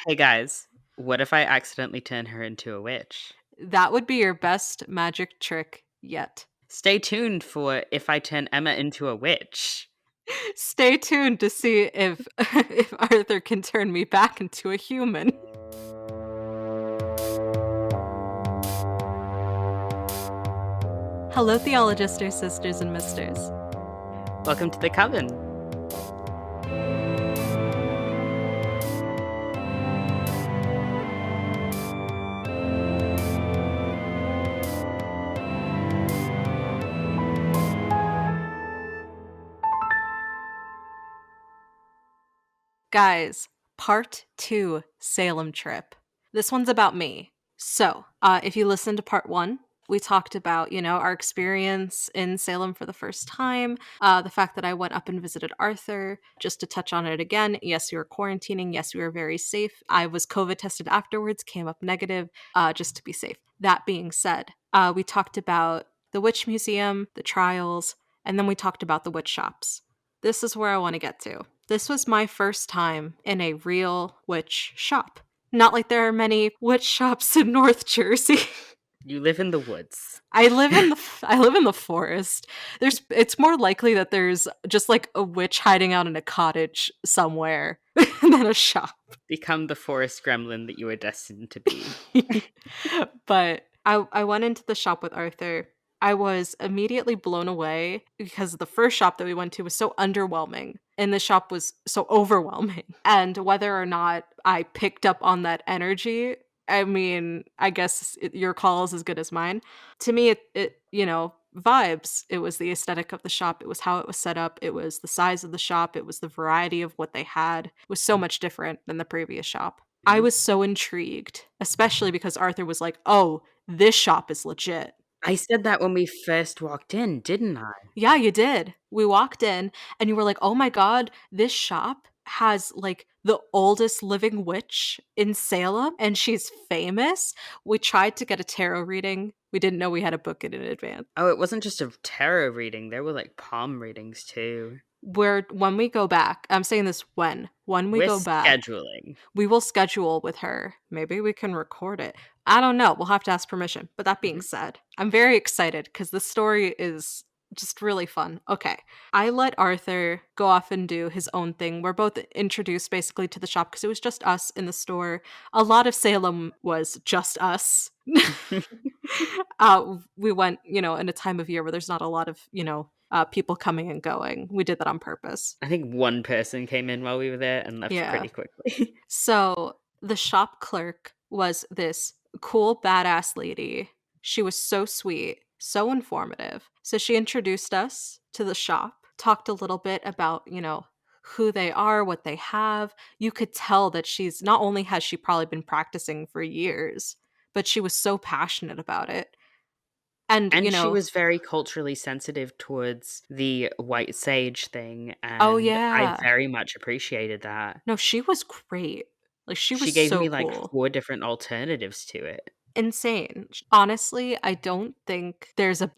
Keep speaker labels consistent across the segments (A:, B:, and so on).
A: Hey guys, what if I accidentally turn her into a witch?
B: That would be your best magic trick yet.
A: Stay tuned for if I turn Emma into a witch.
B: Stay tuned to see if if Arthur can turn me back into a human. Hello, theologisters, sisters, and misters.
A: Welcome to the coven.
B: Guys, part 2 Salem trip. This one's about me. So, if you listened to part 1, we talked about, our experience in Salem for the first time, the fact that I went up and visited Arthur. Just to touch on it again, yes, we were quarantining. Yes, we were very safe. I was COVID tested afterwards, came up negative, just to be safe. That being said, we talked about the Witch Museum, the trials, and then we talked about the witch shops. This is where I want to get to. This was my first time in a real witch shop. Not like there are many witch shops in North Jersey.
A: You live in the woods.
B: I live in the forest. It's more likely that there's just like a witch hiding out in a cottage somewhere than a shop.
A: Become the forest gremlin that you were destined to be.
B: But I went into the shop with Arthur. I was immediately blown away because the first shop that we went to was so underwhelming and the shop was so overwhelming. And whether or not I picked up on that energy, I mean, I guess your call is as good as mine. To me, vibes. It was the aesthetic of the shop. It was how it was set up. It was the size of the shop. It was the variety of what they had. It was so much different than the previous shop. I was so intrigued, especially because Arthur was like, "Oh, this shop is legit."
A: I said that when we first walked in, didn't I?
B: Yeah, you did. We walked in and you were like, "Oh my god, this shop has like the oldest living witch in Salem and she's famous." We tried to get a tarot reading. We didn't know we had to book it in advance.
A: Oh, it wasn't just a tarot reading. There were like palm readings too.
B: When we go back, I'm saying this when we
A: We're
B: go back,
A: scheduling.
B: we will schedule with her. Maybe we can record it. I don't know. We'll have to ask permission. But that being
A: Mhm.
B: said, I'm very excited because the story is just really fun. Okay. I let Arthur go off and do his own thing. We're both introduced basically to the shop because it was just us in the store. A lot of Salem was just us. We went, in a time of year where there's not a lot of, people coming and going. We did that on purpose.
A: I think one person came in while we were there and left
B: Yeah.
A: pretty quickly.
B: So the shop clerk was this cool, badass lady. She was so sweet, so informative. So she introduced us to the shop, talked a little bit about, who they are, what they have. You could tell that she's not only has she probably been practicing for years, but she was so passionate about it. And,
A: And she was very culturally sensitive towards the white sage thing,
B: oh
A: and I
B: yeah.
A: very much appreciated that.
B: No, she was great. Like she was
A: She gave
B: so
A: me, like,
B: cool.
A: 4 different alternatives to it.
B: Insane. Honestly, I don't think there's a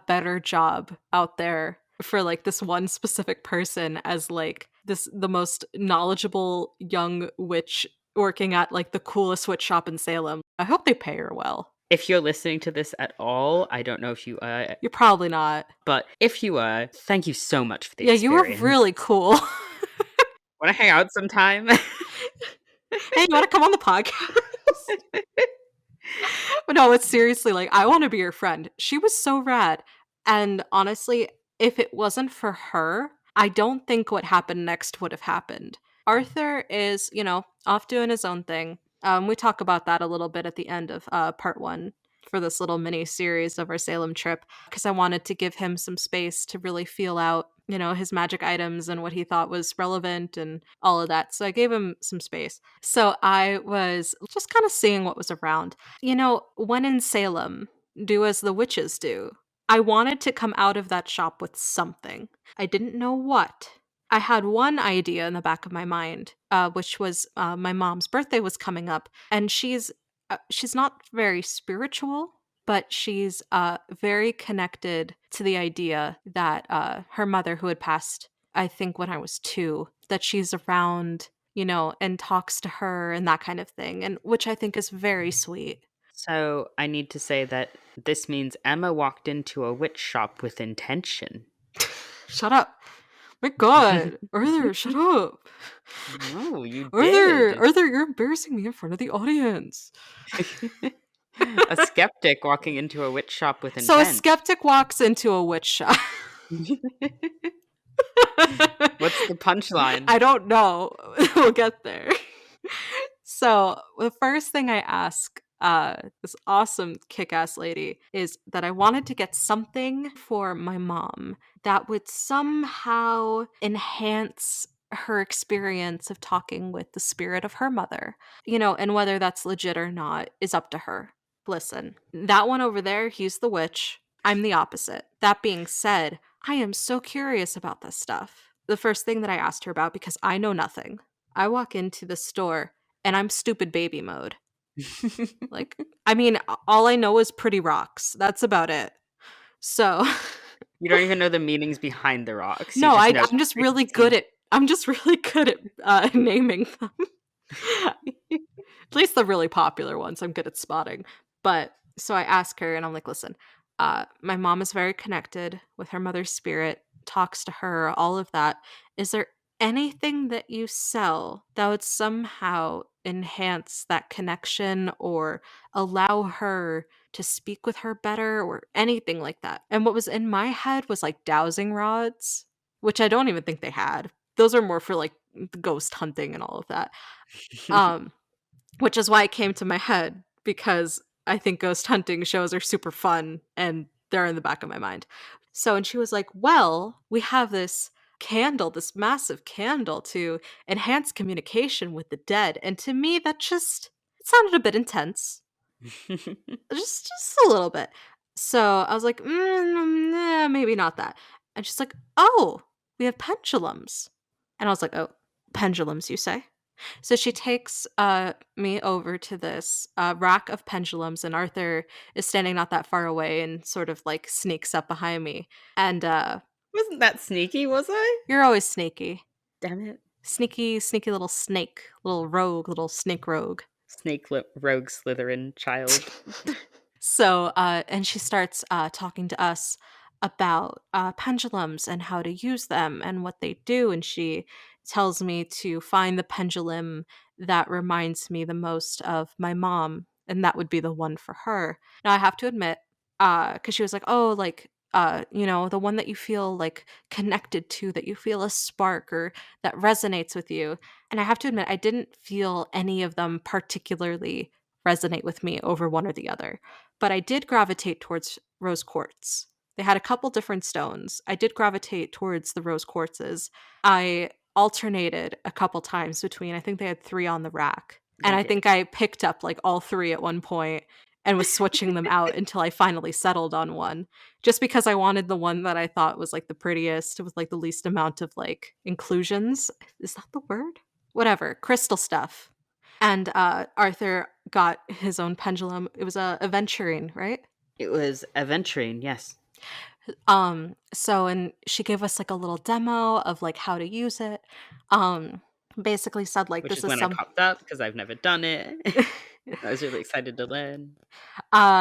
B: better job out there for like this one specific person as like the most knowledgeable young witch working at like the coolest witch shop in Salem. I hope they pay her well.
A: If you're listening to this at all, I don't know if you are,
B: You're probably not.
A: but if you are, thank you so much for the
B: Yeah, you were
A: experience.
B: really cool.
A: Wanna hang out sometime?
B: Hey, you want to come on the podcast? But no, it's seriously like I want to be your friend. She was so rad. And honestly, if it wasn't for her, I don't think what happened next would have happened. Arthur is, off doing his own thing. We talk about that a little bit at the end of part 1 for this little mini series of our Salem trip because I wanted to give him some space to really feel out, his magic items and what he thought was relevant and all of that. So I gave him some space. So I was just kind of seeing what was around. When in Salem, do as the witches do. I wanted to come out of that shop with something. I didn't know what. I had one idea in the back of my mind, which was my mom's birthday was coming up, and she's not very spiritual, but she's very connected to the idea that her mother, who had passed, I think when I was 2, that she's around and talks to her and that kind of thing, and which I think is very sweet.
A: So I need to say that this means Emma walked into a witch shop with intention.
B: Shut up. My god. Arthur, shut up.
A: No, you
B: Arthur,
A: did.
B: Arthur, you're embarrassing me in front of the audience.
A: A skeptic walking into a witch shop with
B: So a
A: intent.
B: skeptic walks into a witch shop.
A: What's the punchline?
B: I don't know. We'll get there. So the first thing I ask this awesome kick-ass lady is that I wanted to get something for my mom that would somehow enhance her experience of talking with the spirit of her mother. And whether that's legit or not is up to her. Listen, that one over there, he's the witch. I'm the opposite. That being said, I am so curious about this stuff. The first thing that I asked her about, because I know nothing, I walk into the store and I'm stupid baby mode. Like, I mean, all I know is pretty rocks. That's about it. So,
A: You don't even know the meanings behind the rocks. You
B: no,
A: just know
B: I'm just really good
A: pretty.
B: at I'm just really good at naming them. At least the really popular ones I'm good at spotting. But so I ask her and I'm like, listen, my mom is very connected with her mother's spirit, talks to her, all of that. Is there anything that you sell that would somehow enhance that connection or allow her to speak with her better or anything like that? And what was in my head was like dowsing rods, which I don't even think they had. Those are more for like ghost hunting and all of that. Um, which is why it came to my head, because I think ghost hunting shows are super fun and they're in the back of my mind. So, and she was like, "Well, we have this candle, this massive candle to enhance communication with the dead." And to me, that just it sounded a bit intense. Just a little bit. So I was like, nah, maybe not that. And she's like, "Oh, we have pendulums." And I was like, "Oh, pendulums, you say?" So she takes me over to this rack of pendulums, and Arthur is standing not that far away and sort of like sneaks up behind me. And
A: Wasn't that sneaky, was I?
B: you're always sneaky.
A: Damn it.
B: Sneaky, sneaky little snake, little rogue, little snake rogue.
A: Rogue Slytherin child.
B: So, and she starts talking to us about pendulums and how to use them and what they do. And she tells me to find the pendulum that reminds me the most of my mom, and that would be the one for her. Now, I have to admit, because she was like, "Oh, like, the one that you feel like connected to, that you feel a spark or that resonates with you." And I have to admit, I didn't feel any of them particularly resonate with me over one or the other, but I did gravitate towards rose quartz. They had a couple different stones. I did gravitate towards the rose quartzes. I alternated a couple times between, I think they had 3 on the rack, and
A: They
B: I
A: did.
B: think I picked up, like, all 3 at one point and was switching them out until I finally settled on one, just because I wanted the one that I thought was, like, the prettiest with, like, the least amount of, like, inclusions. Is that the word? Whatever, crystal stuff. And, Arthur got his own pendulum. It was a aventurine, right?
A: It was aventurine, yes.
B: So and she gave us, like, a little demo of, like, how to use it. Um, basically said, like,
A: Which
B: this
A: is
B: is
A: when I
B: some
A: popped up because I've never done it. I was really excited to learn.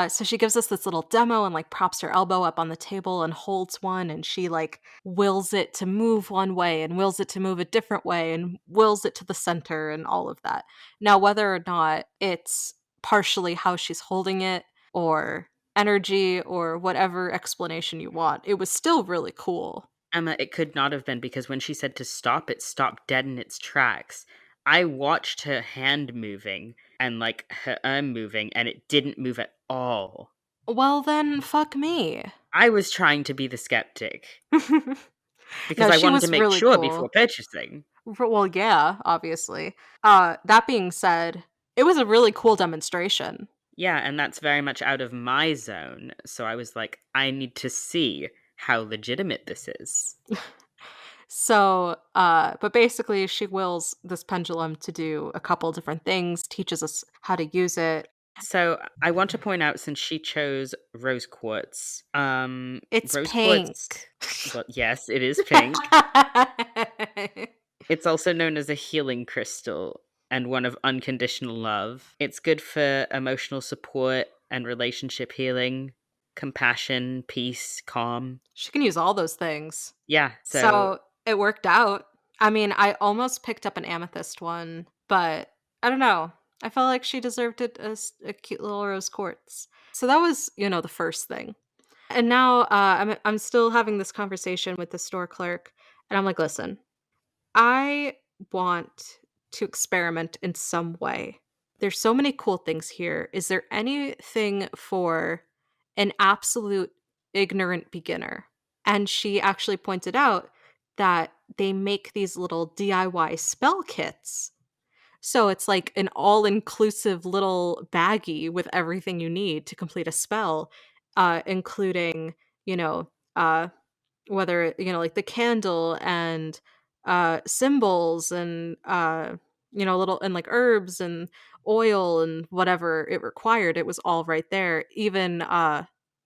B: So she gives us this little demo and, like, props her elbow up on the table and holds one, and she, like, wills it to move one way and wills it to move a different way and wills it to the center and all of that. Now, whether or not it's partially how she's holding it or energy or whatever explanation you want, it was still really cool.
A: Emma, it could not have been because when she said to stop, it stopped dead in its tracks. I watched her hand moving and like her arm moving, and it didn't move at all.
B: Well, then fuck me.
A: I was trying to be the skeptic because
B: No,
A: I
B: she
A: wanted to
B: was
A: make
B: really
A: sure before
B: cool.
A: purchasing.
B: Well, yeah, obviously. That being said, it was a really cool demonstration.
A: Yeah, and that's very much out of my zone. So I was like, I need to see how legitimate this is.
B: So, but basically, she wills this pendulum to do a couple different things, teaches us how to use it.
A: So I want to point out since she chose rose quartz,
B: It's
A: rose quartz.
B: pink.
A: Well, yes, it is pink. It's also known as a healing crystal and one of unconditional love. It's good for emotional support and relationship healing, compassion, peace, calm.
B: She can use all those things.
A: Yeah, so
B: So it worked out. I mean, I almost picked up an amethyst one, but I don't know. I felt like she deserved it as a cute little rose quartz. So that was, the first thing. And now I'm still having this conversation with the store clerk, and I'm like, listen, I want to experiment in some way. There's so many cool things here. Is there anything for an absolute ignorant beginner? And she actually pointed out that they make these little DIY spell kits. So it's like an all inclusive little baggie with everything you need to complete a spell, including, you know, uh, whether, like the candle and symbols and little and like herbs and oil and whatever it required, it was all right there, even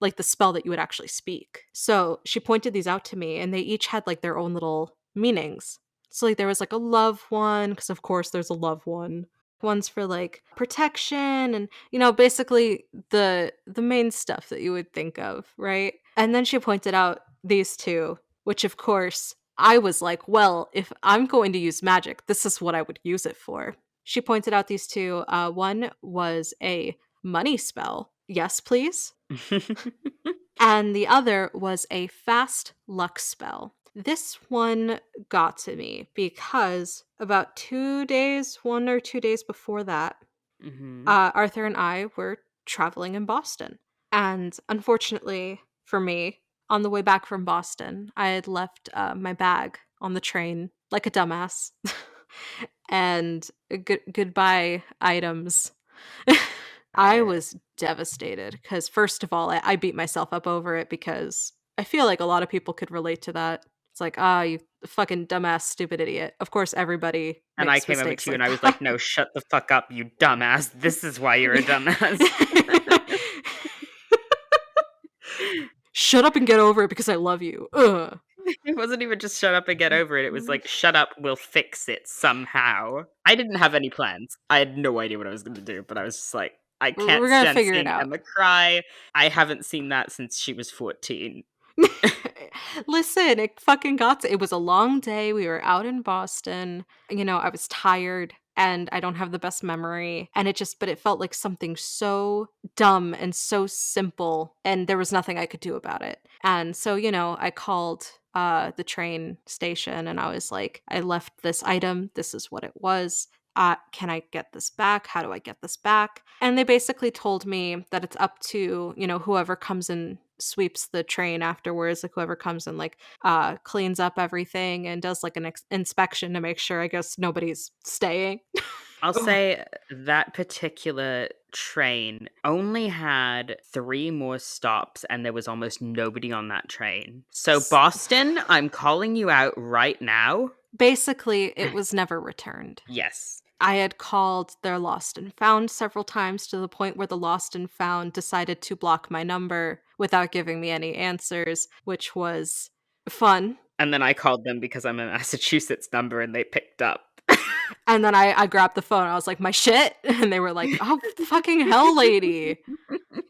B: like the spell that you would actually speak. So she pointed these out to me, and they each had like their own little meanings. So like there was like a love one, because of course there's a love one. One's for like protection and basically the main stuff that you would think of, right? And then she pointed out these two, which of course I was like, well, if I'm going to use magic, this is what I would use it for. She pointed out these two. One was a money spell. Yes, please. And the other was a fast luck spell. This one got to me because about 2 days, 1 or 2 days before that,
A: Mhm.
B: Arthur and I were traveling in Boston. And unfortunately for me, on the way back from Boston, I had left my bag on the train like a dumbass. And goodbye items. I
A: Got
B: was devastated because, first of all, I beat myself up over it because I feel like a lot of people could relate to that. It's like, you fucking dumbass, stupid idiot. Of course, everybody
A: And I
B: makes
A: came over
B: mistakes
A: to you and
B: like
A: I was
B: that.
A: like, "No, shut the fuck up, you dumbass. This is why you're a dumbass."
B: Shut up and get over it because I love you. Ugh.
A: It wasn't even just shut up and get over it. It was like, "Shut up, we'll fix it somehow." I didn't have any plans. I had no idea what I was gonna do, but I was just like, "I can't
B: We're gonna
A: stand
B: figure it
A: seeing
B: out.
A: Emma cry." I haven't seen that since she was 14.
B: Listen, it fucking got to it was a long day, we were out in Boston, I was tired, and I don't have the best memory, and but it felt like something so dumb and so simple, and there was nothing I could do about it. And so, I called, the train station, and I was like, "I left this item, this is what it was. Can I get this back? How do I get this back?" And they basically told me that it's up to, whoever comes and sweeps the train afterwards, like whoever comes and like cleans up everything and does like an inspection to make sure, I guess, nobody's staying.
A: I'll
B: Ugh.
A: say that particular train only had 3 more stops, and there was almost nobody on that train. So,
B: S-
A: Boston, I'm calling you out right now.
B: Basically, it was never returned.
A: Yes.
B: I had called their lost and found several times to the point where the lost and found decided to block my number without giving me any answers, which was fun.
A: And then I called them because I'm a Massachusetts number and they picked up.
B: And then I grabbed the phone. I was like, "My shit," and they were like, "Oh, fucking hell, lady."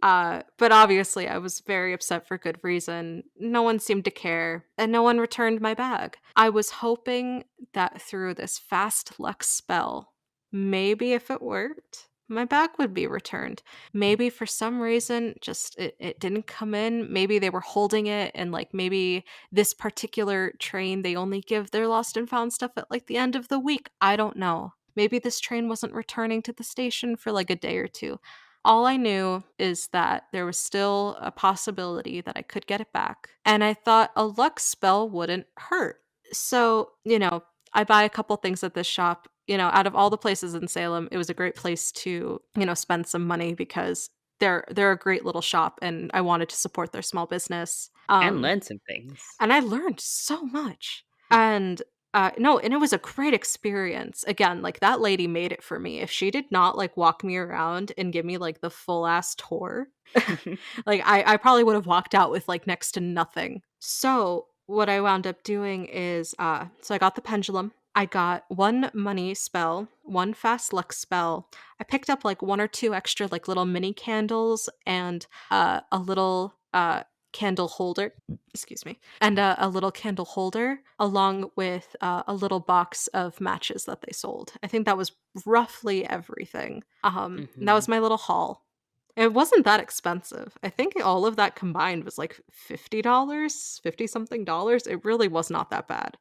B: But obviously, I was very upset for good reason. No one seemed to care, and no one returned my bag. I was hoping that through this fast luck spell, maybe if it worked, my bag would be returned. Maybe for some reason, just it didn't come in. Maybe they were holding it, and like maybe this particular train, they only give their lost and found stuff at like the end of the week. I don't know. Maybe this train wasn't returning to the station for like a day or two. All I knew is that there was still a possibility that I could get it back, and I thought a luck spell wouldn't hurt. So, I buy a couple things at this shop. Out of all the places in Salem, it was a great place to, spend some money because they're a great little shop and I wanted to support their small business.
A: And learn some things.
B: And I learned so much. And no, and it was a great experience. Again, like that lady made it for me. If she did not like walk me around and give me like the full ass tour, like I probably would have walked out with like next to nothing. So what I wound up doing is so I got the pendulum. I got one money spell, one fast luck spell. I picked up like one or two extra like little mini candles and a little candle holder, excuse me, and a little candle holder along with a little box of matches that they sold. I think that was roughly everything. And that was
A: Mhm.
B: my little haul. It wasn't that expensive. I think all of that combined was like $50, 50 something dollars. It really was not that bad.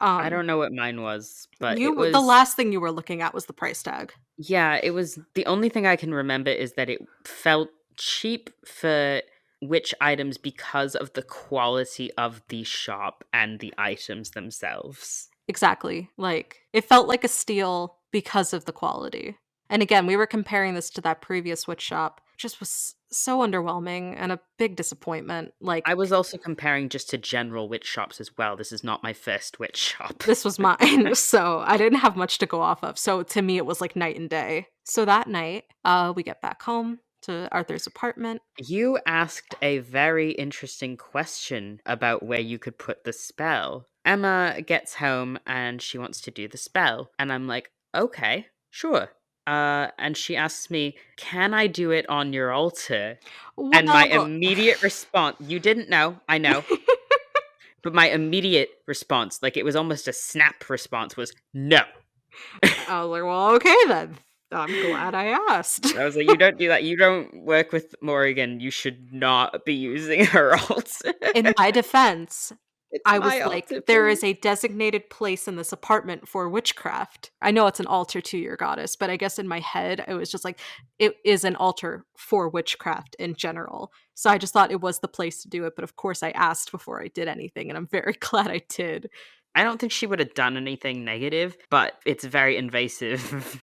A: I
B: Um
A: don't know what mine was, but it
B: the
A: was
B: last thing you were looking at was the price tag.
A: yeah, it was the only thing I can remember is that it felt cheap for which items because of the quality of the shop and the items themselves.
B: Exactly. Like, it felt like a steal because of the quality. And again, we were comparing this to that previous witch shop. Just was so underwhelming and a big disappointment. Like,
A: I was also comparing just to general witch shops as well. This is not my first witch shop.
B: this was mine, so I didn't have much to go off of. So to me, it was like night and day. So that night, we get back home to Arthur's apartment.
A: You asked a very interesting question about where you could put the spell. Emma gets home and she wants to do the spell. And I'm like, okay, sure. And she asks me, can I do it on your altar? And my
B: Well,
A: immediate response, you didn't know, I know, but my immediate response, like it was almost a snap response, was no.
B: I was like, well, okay then. I'm glad I asked.
A: I was like, you don't do that. You don't work with Morrigan. You should not be using her altar.
B: In my defense,
A: It's
B: I
A: my
B: was like,
A: altar,
B: there
A: please.
B: is a designated place in this apartment for witchcraft. I know it's an altar to your goddess, but I guess in my head, it was just like, it is an altar for witchcraft in general. So I just thought it was the place to do it. But of course, I asked before I did anything, and I'm very glad I did.
A: I don't think she would have done anything negative, but it's very invasive.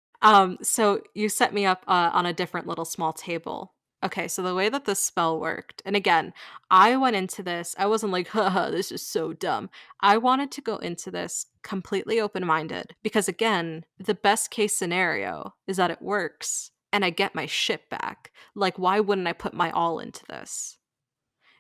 B: So you set me up on a different little small table. Okay, so the way that this spell worked, and again, I went into this, I wasn't like, haha, this is so dumb. I wanted to go into this completely open minded because, again, the best case scenario is that it works and I get my shit back. Like, why wouldn't I put my all into this?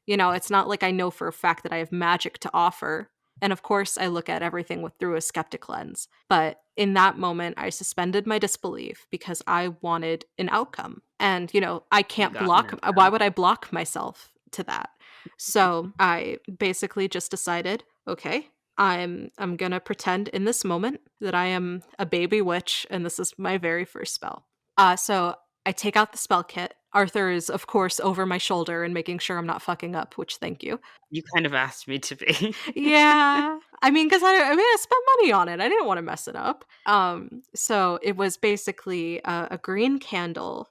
B: You know, it's not like I know for a fact that I have magic to offer. And of course, I look at everything with through a skeptic lens. But in that moment, I suspended my disbelief because I wanted an outcome. And, you know, I
A: You
B: can't
A: got an
B: block, why
A: outcome.
B: would I block myself to that? So I basically just decided, okay, I'm gonna pretend in this moment that I am a baby witch and this is my very first spell. So I take out the spell kit. Arthur is, of course, over my shoulder and making sure I'm not fucking up, which thank you.
A: You kind of asked me to be.
B: Yeah. I mean, because I spent money on it. I didn't want to mess it up. So it was basically a green candle,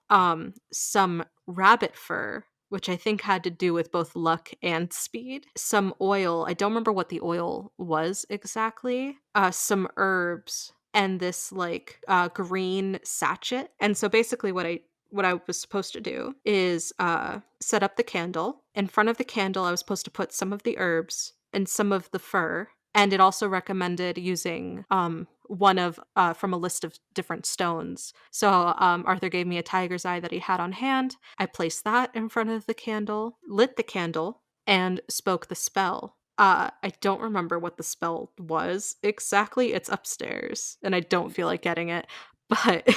B: some rabbit fur, which I think had to do with both luck and speed. Some oil. I don't remember what the oil was exactly. Some herbs and this like green sachet. And so basically what I was supposed to do is set up the candle. In front of the candle, I was supposed to put some of the herbs and some of the fur. And it also recommended using one of from a list of different stones. So Arthur gave me a tiger's eye that he had on hand. I placed that in front of the candle, lit the candle, and spoke the spell. I don't remember what the spell was exactly. It's upstairs, and I don't feel like getting it. But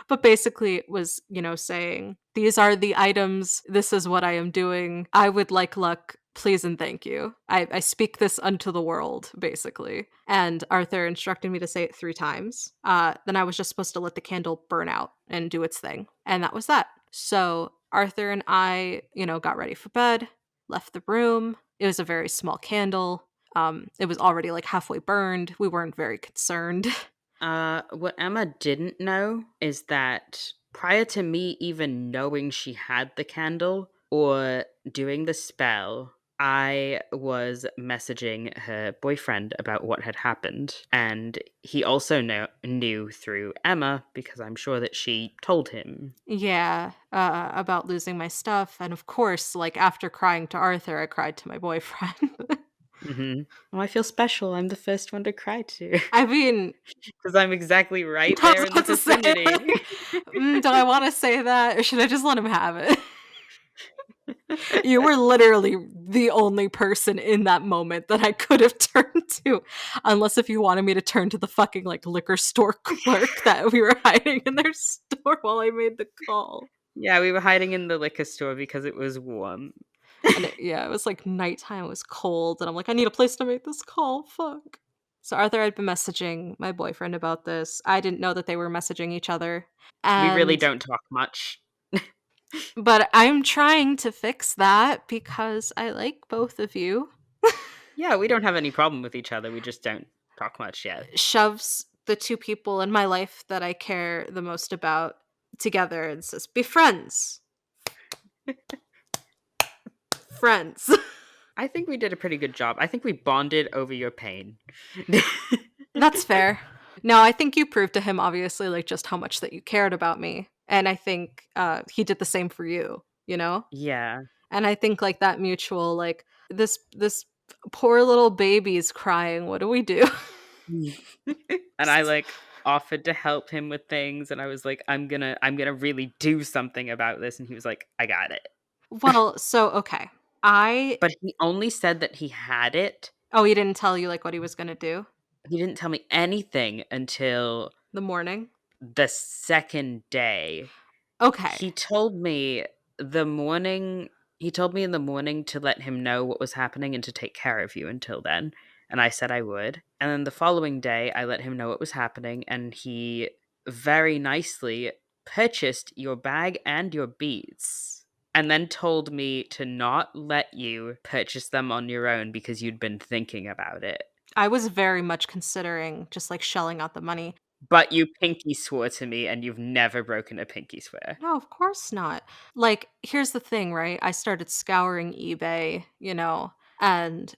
B: but basically it was, you know, saying, "These are the items. This is what I am doing. I would like luck. Please and thank you. I speak this unto the world," basically. And Arthur instructed me to say it 3 times. Then I was just supposed to let the candle burn out and do its thing. And that was that. So Arthur and I, you know, got ready for bed, left the room. It was a very small candle. It was already like halfway burned. We weren't very concerned.
A: What Emma didn't know is that prior to me even knowing she had the candle or doing the spell, I was messaging her boyfriend about what had happened. And he also knew through Emma because I'm sure that she told him.
B: Yeah, about losing my stuff, and of course, like, after crying to Arthur, I cried to my boyfriend.
A: Oh, I feel special. I'm the first one to cry to
B: I mean,
A: because I'm exactly right
B: I was
A: there in the
B: about to say,
A: vicinity.
B: like, do I wanna say that, or should I just let him have it? You were literally the only person in that moment that I could have turned to. Unless if you wanted me to turn to the fucking like liquor store clerk that we were hiding in their store while I made the call.
A: Yeah, we were hiding in the liquor store because it was warm.
B: And it was like nighttime, it was cold, and I'm like, I need a place to make this call. Fuck. So Arthur had been messaging my boyfriend about this. I didn't know that they were messaging each other.
A: We really
B: And
A: don't talk much.
B: but I'm trying to fix that because I like both of you.
A: Yeah, we don't have any problem with each other. We just don't talk much yet.
B: Shoves the two people in my life that I care the most about together and says, "Be friends." Friends.
A: I think we did a pretty good job. I think we bonded over your pain.
B: That's fair. No, I think you proved to him obviously like just how much that you cared about me. And I think he did the same for you, you know?
A: Yeah.
B: And I think like that mutual like this poor little baby's crying. What do we do?
A: And I like offered to help him with things, and I was like, I'm gonna really do something about this, and he was like, I got it.
B: Well, so okay. I
A: But he only said that he had it.
B: Oh, he didn't tell you like what he was going to do?
A: He didn't tell me anything until
B: The morning?
A: the second day.
B: Okay.
A: He told me the morning he told me in the morning to let him know what was happening and to take care of you until then, and I said I would. And then the following day I let him know what was happening, and he very nicely purchased your bag and your beats. And then told me to not let you purchase them on your own because you'd been thinking about it.
B: I was very much considering just like shelling out the money.
A: But you pinky swore to me, and you've never broken a pinky swear.
B: No, of course not. Like, here's the thing, right? I started scouring eBay, and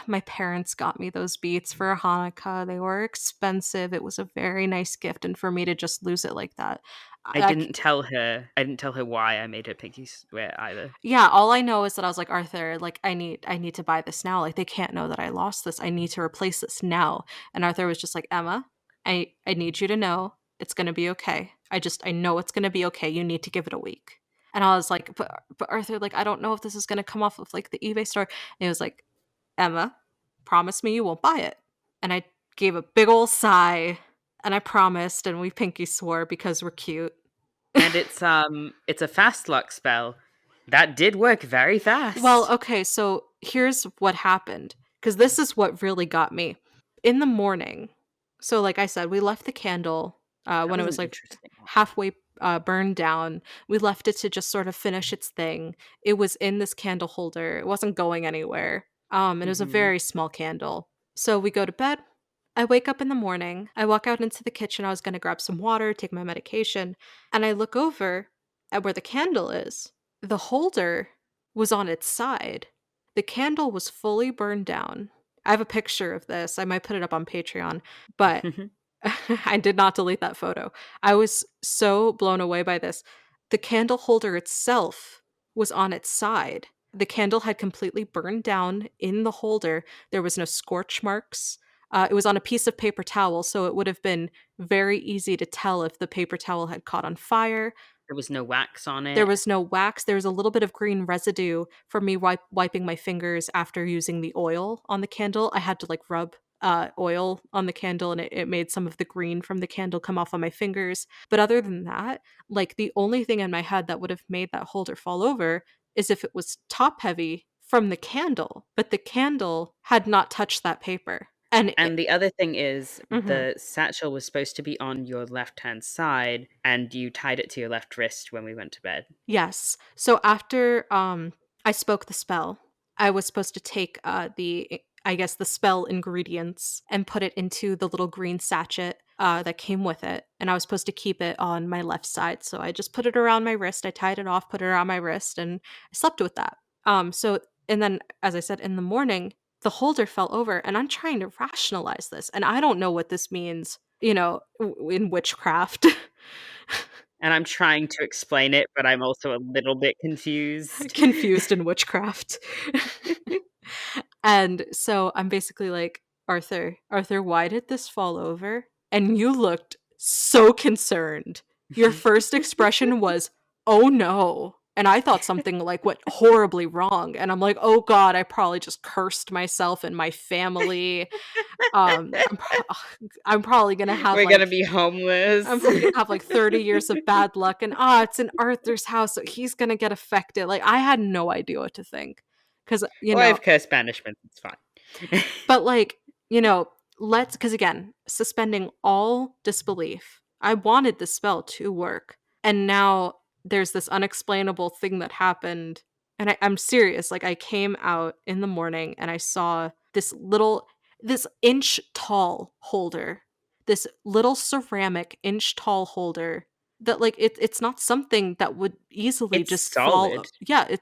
B: my parents got me those beats for Hanukkah. They were expensive. It was a very nice gift, and for me to just lose it like that,
A: I
B: I
A: didn't tell her. I didn't tell her why I made her pinky swear either.
B: yeah, all I know is that I was like, Arthur, like I need to buy this now. Like they can't know that I lost this. I need to replace this now. And Arthur was just like, Emma, I need you to know it's gonna be okay. I know it's gonna be okay. You need to give it a week. And I was like, but Arthur, like I don't know if this is gonna come off of like the eBay store. And he was like, Emma, promise me you won't buy it. And I gave a big old sigh and I promised and we pinky swore because we're cute.
A: And it's a fast luck spell. That did work very
B: Well,
A: fast.
B: okay, so here's what happened, because this is what really got me. In the morning, so like I said, we left the candle
A: That
B: when it
A: was
B: was
A: an
B: like
A: interesting one.
B: halfway burned down. We left it to just sort of finish its thing. It was in this candle holder. It wasn't going anywhere. And it was a
A: Mhm.
B: very small candle. So we go to bed. I wake up in the morning. I walk out into the kitchen. I was going to grab some water, take my medication, and I look over at where the candle is. The holder was on its side. The candle was fully burned down. I have a picture of this. I might put it up on Patreon, but I did not delete that photo. I was so blown away by this. The candle holder itself was on its side. The candle had completely burned down in the holder. There was no scorch marks. It was on a piece of paper towel, so it would have been very easy to tell if the paper towel had caught on fire.
A: There was no wax on
B: There
A: it.
B: was no wax. There was a little bit of green residue from me wiping my fingers after using the oil on the candle. I had to like rub oil on the candle and it made some of the green from the candle come off on my fingers. But other than that, like the only thing in my head that would have made that holder fall over is if it was top heavy from the candle, but the candle had not touched that paper. And
A: And the other thing is
B: mhm.
A: the satchel was supposed to be on your left-hand side, and you tied it to your left wrist when we went to bed.
B: Yes. So after I spoke the spell, I was supposed to take I guess the spell ingredients and put it into the little green sachet that came with it, and I was supposed to keep it on my left side. So I just put it around my wrist. I tied it off, put it around my wrist, and I slept with that. So and then as I said in the morning, the holder fell over, and I'm trying to rationalize this, and I don't know what this means, in witchcraft.
A: And I'm trying to explain it, but I'm also a little bit confused.
B: Confused in witchcraft. And so I'm basically like, Arthur, why did this fall over? And you looked so concerned. Your first expression was, oh no. and I thought something like went horribly wrong, and I'm like, "Oh god, I probably just cursed myself and my family." I'm I'm probably gonna have
A: We're gonna
B: like
A: be homeless.
B: I'm probably gonna have like 30 years of bad luck, and it's in Arthur's house, so he's gonna get affected. Like, I had no idea what to think. Cause,
A: Well, I have curse banishment. It's fine.
B: but like, you know, because again, suspending all disbelief, I wanted the spell to work. And now there's this unexplainable thing that happened. And I'm serious. Like, I came out in the morning and I saw this inch tall holder, this little ceramic inch tall holder that, like, it's not something that would easily
A: It's
B: just fall.
A: solid.
B: Yeah,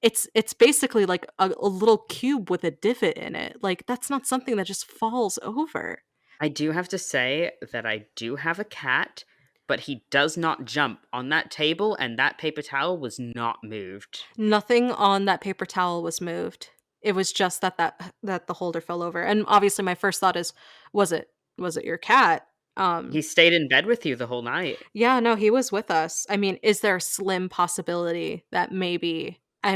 B: it's basically like a little cube with a divot in it. Like, that's not something that just falls over.
A: I do have to say that I do have a cat, but he does not jump on that table, and that paper towel was not moved.
B: Nothing on that paper towel was moved. It was just that the holder fell over, and obviously my first thought is, was it your cat?
A: He stayed in bed with you the whole night.
B: Yeah, no, he was with us. I mean, is there a slim possibility that maybe I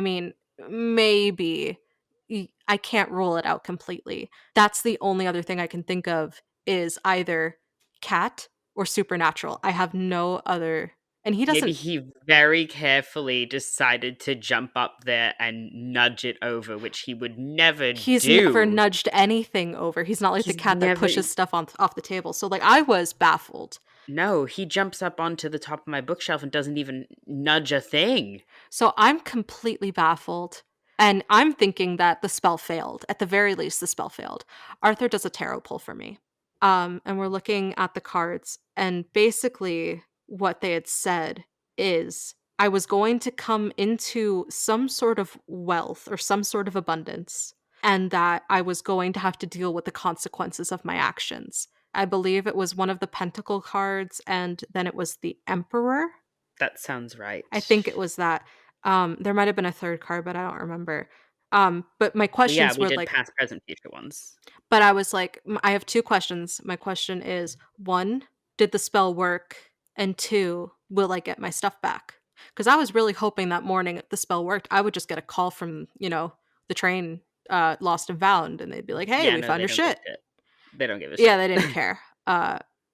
B: can't rule it out completely. That's the only other thing I can think of is either cat or supernatural. I have no other, and he
A: Maybe
B: doesn't
A: he very carefully decided to jump up there and nudge it over, which he would never
B: he's never
A: do.
B: nudged anything over. He's not like the
A: He's
B: cat that
A: never.
B: pushes stuff on off the table. So like I was baffled.
A: No, he jumps up onto the top of my bookshelf and doesn't even nudge a thing.
B: So I'm completely baffled. And I'm thinking that the spell failed. At the very least, the spell failed. Arthur does a tarot pull for me. And we're looking at the cards. And basically, what they had said is I was going to come into some sort of wealth or some sort of abundance, and that I was going to have to deal with the consequences of my actions. I believe it was one of the pentacle cards, and then it was the emperor.
A: That sounds right.
B: I think it was that. There might have been a third card, but I don't remember. But my
A: Well, yeah,
B: questions
A: we
B: were
A: did
B: like,
A: past, present, future ones.
B: but I was like, I have two questions. My question is, one, did the spell work? And two, will I get my stuff back? Because I was really hoping that morning, if the spell worked, I would just get a call from, the train, lost and found, and they'd be like, hey,
A: Yeah,
B: we
A: no,
B: found
A: they
B: your
A: don't give
B: shit.
A: a shit. They don't give a
B: Yeah,
A: shit.
B: they didn't care.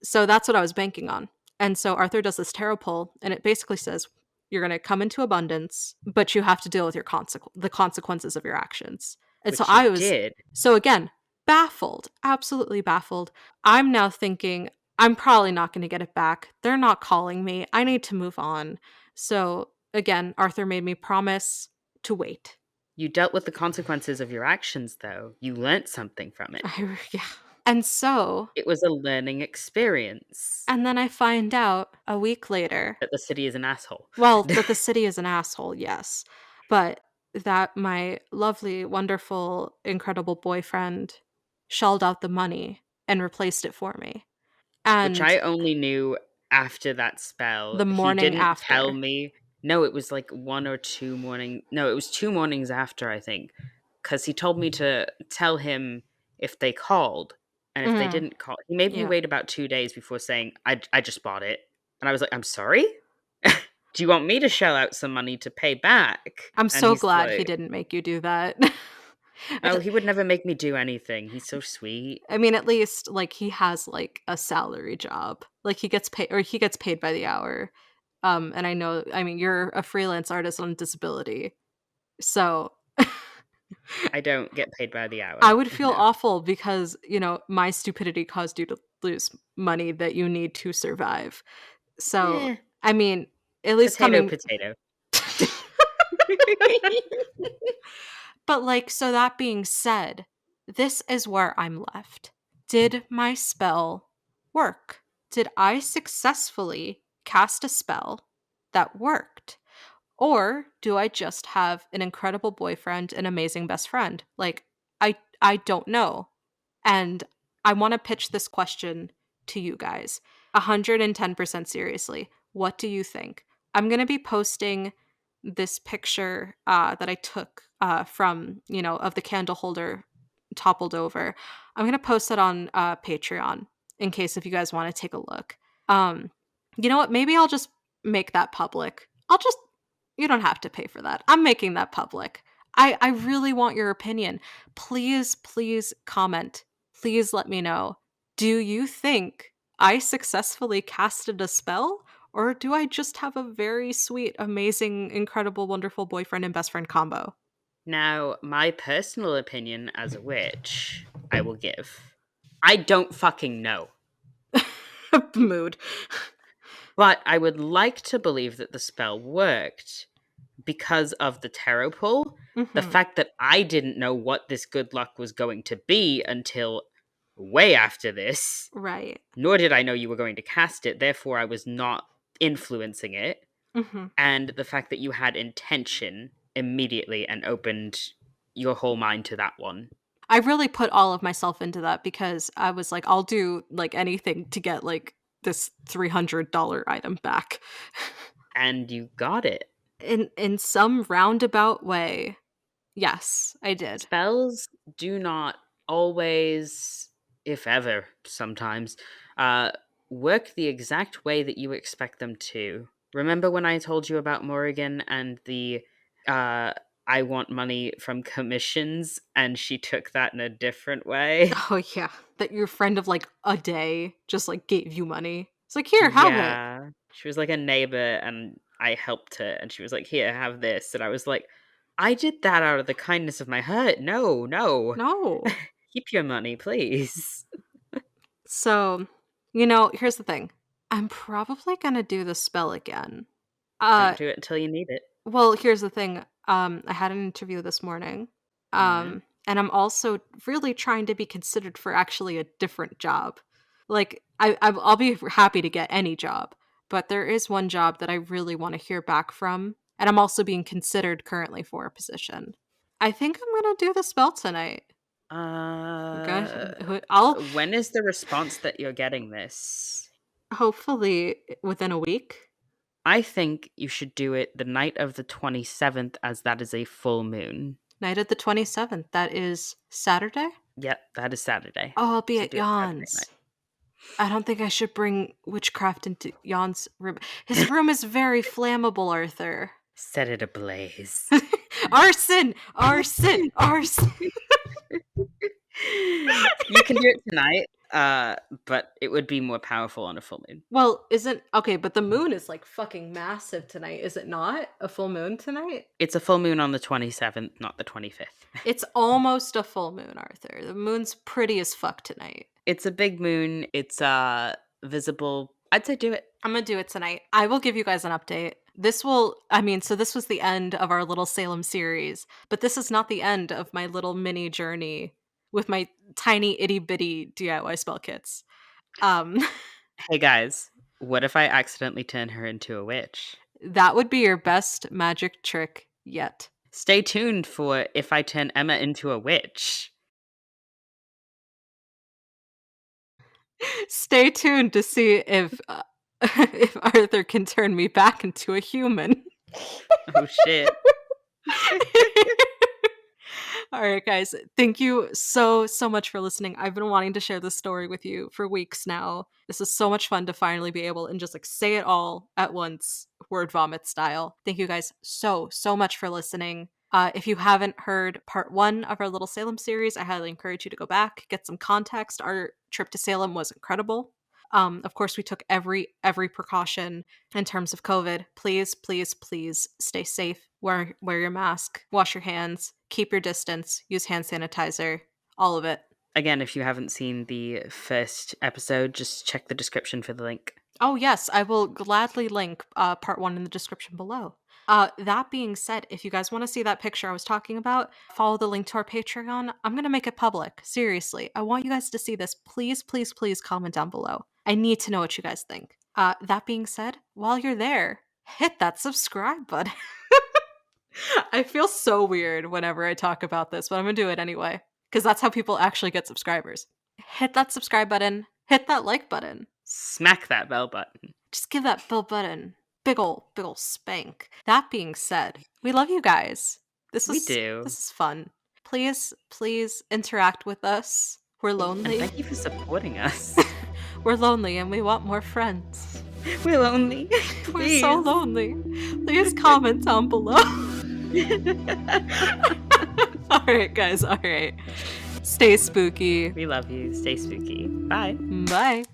B: So that's what I was banking on. And so Arthur does this tarot pull, and it basically says you're going to come into abundance, but you have to deal with the consequences of your actions. And so
A: Which you
B: I was,
A: did.
B: so again, baffled, absolutely baffled. I'm now thinking I'm probably not going to get it back. They're not calling me. I need to move on. So again, Arthur made me promise to wait.
A: You dealt with the consequences of your actions, though. You learnt something from it.
B: Yeah. And so,
A: It was a learning experience
B: and then I find out a week later,
A: that the city is an asshole.
B: well, that the city is an asshole, yes, but that my lovely, wonderful, incredible boyfriend shelled out the money and replaced it for me.
A: Which
B: And
A: I only knew after that spell.
B: the
A: He
B: morning
A: didn't tell
B: after.
A: me. No, it was like 1 or 2 morning. No, it was 2 mornings after, I think. Because he told me to tell him if they called. And if they
B: Mhm,
A: didn't call, he made me
B: yeah.
A: wait about 2 days before saying, I just bought it. And I was like, I'm sorry? Do you want me to shell out some money to pay back?
B: I'm
A: And
B: so
A: he's
B: glad he
A: like,
B: didn't make you do that.
A: oh, he would never make me do anything. He's so sweet.
B: I mean, at least, like, he has, like, a salary job. Like, he gets paid by the hour. And I mean, you're a freelance artist on disability, so
A: I don't get paid by the
B: I
A: hour.
B: would feel
A: No.
B: awful because, my stupidity caused you to lose money that you need to survive. So,
A: Eh,
B: I mean, at least
A: potato,
B: coming
A: potato.
B: but, like, so that being said, this is where I'm left. Did my spell work? Did I successfully cast a spell that worked? Or do I just have an incredible boyfriend and amazing best friend? Like, I don't know. And I want to pitch this question to you guys 110% seriously. What do you think? I'm going to be posting this picture that I took from, of the candle holder toppled over. I'm going to post it on Patreon in case if you guys want to take a look. You know what? Maybe I'll just make that public. You don't have to pay for that. I'm making that public. I really want your opinion. Please, please comment. Please let me know. Do you think I successfully casted a spell? Or do I just have a very sweet, amazing, incredible, wonderful boyfriend and best friend combo?
A: Now, my personal opinion as a witch, I will give. I don't fucking know.
B: Mood.
A: But I would like to believe that the spell worked because of the tarot pull. The
B: Hmm.
A: fact that I didn't know what this good luck was going to be until way after this,
B: Right.
A: nor did I know you were going to cast it, therefore I was not influencing it.
B: Hmm.
A: And the fact that you had intention immediately and opened your whole mind to that one.
B: I really put all of myself into that because I was like, I'll do like anything to get like this $300 item back.
A: And you got it.
B: In some roundabout way. Yes, I did.
A: Spells do not always, if ever, sometimes, uh, work the exact way that you expect them to. Remember when I told you about Morrigan and the uh, I want money from commissions, and she took that in a different way?
B: Oh yeah, that your friend of like a day just like gave you money. It's like, "Here, have it."
A: Yeah. She was like a neighbor, and I helped her, and she was like, "Here, have this." And I was like, I did that out of the kindness of my heart. No, no.
B: No.
A: Keep your money, please.
B: So, here's the thing. I'm probably gonna do the spell again.
A: Don't
B: Uh,
A: do it until you need it.
B: well, here's the thing. I had an interview this morning.
A: Mm.
B: And I'm also really trying to be considered for actually a different job. Like, I'll be happy to get any job, but there is one job that I really want to hear back from, and I'm also being considered currently for a position. I think I'm gonna do the spell tonight. Okay,
A: Uh,
B: I'll
A: when is the response that you're getting this?
B: hopefully within a week.
A: I think you should do it the night of the 27th, as that is a full moon.
B: Night of the 27th. That is Saturday.
A: Yep, that is Saturday.
B: Oh, I'll be
A: So
B: at
A: do it Saturday night.
B: Jan's. I don't think I should bring witchcraft into Jan's room. His room is very flammable, Arthur.
A: Set it ablaze.
B: Arson! Arson! Arson!
A: You can do it tonight, but it would be more powerful on a full moon.
B: Well, isn't okay, but the moon is like fucking massive tonight, is it not? A full moon tonight?
A: It's a full moon on the 27th, not the 25th.
B: It's almost a full moon, Arthur. The moon's pretty as fuck tonight.
A: It's a big moon. It's visible. I'd say do it.
B: I'm gonna do it tonight. I will give you guys an update. So this was the end of our little Salem series, but this is not the end of my little mini journey with my tiny itty bitty DIY spell kits. Um,
A: Hey guys, what if I accidentally turn her into a witch?
B: that would be your best magic trick yet.
A: Stay tuned for if I turn Emma into a witch.
B: Stay tuned to see if if Arthur can turn me back into a human.
A: Oh shit.
B: All right, guys. Thank you so much for listening. I've been wanting to share this story with you for weeks now. This is so much fun to finally be able and just like say it all at once, word vomit style. Thank you guys so much for listening. If you haven't heard part 1 of our Little Salem series, I highly encourage you to go back, get some context. Our trip to Salem was incredible. Of course, we took every precaution in terms of COVID. Please stay safe. Wear your mask. Wash your hands. Keep your distance. Use hand sanitizer. All of it.
A: Again, if you haven't seen the first episode, just check the description for the link.
B: Oh yes, I will gladly link part 1 in the description below. That being said, if you guys want to see that picture I was talking about, follow the link to our Patreon. I'm going to make it public. Seriously. I want you guys to see this. Please comment down below. I need to know what you guys think. That being said, while you're there, hit that subscribe button. I feel so weird whenever I talk about this, but I'm going to do it anyway, because that's how people actually get subscribers. Hit that subscribe button. Hit that like button.
A: Smack that bell button.
B: Just give that bell button big ol' spank. That being said, we love you guys.
A: We do.
B: This is fun. Please interact with us. We're
A: And
B: lonely.
A: thank you for supporting us.
B: We're lonely and we want more friends.
A: We're lonely.
B: We're so
A: Please.
B: lonely. Please comment down below. All right, guys. All right. Stay spooky.
A: We love you. Stay spooky. Bye.
B: Bye.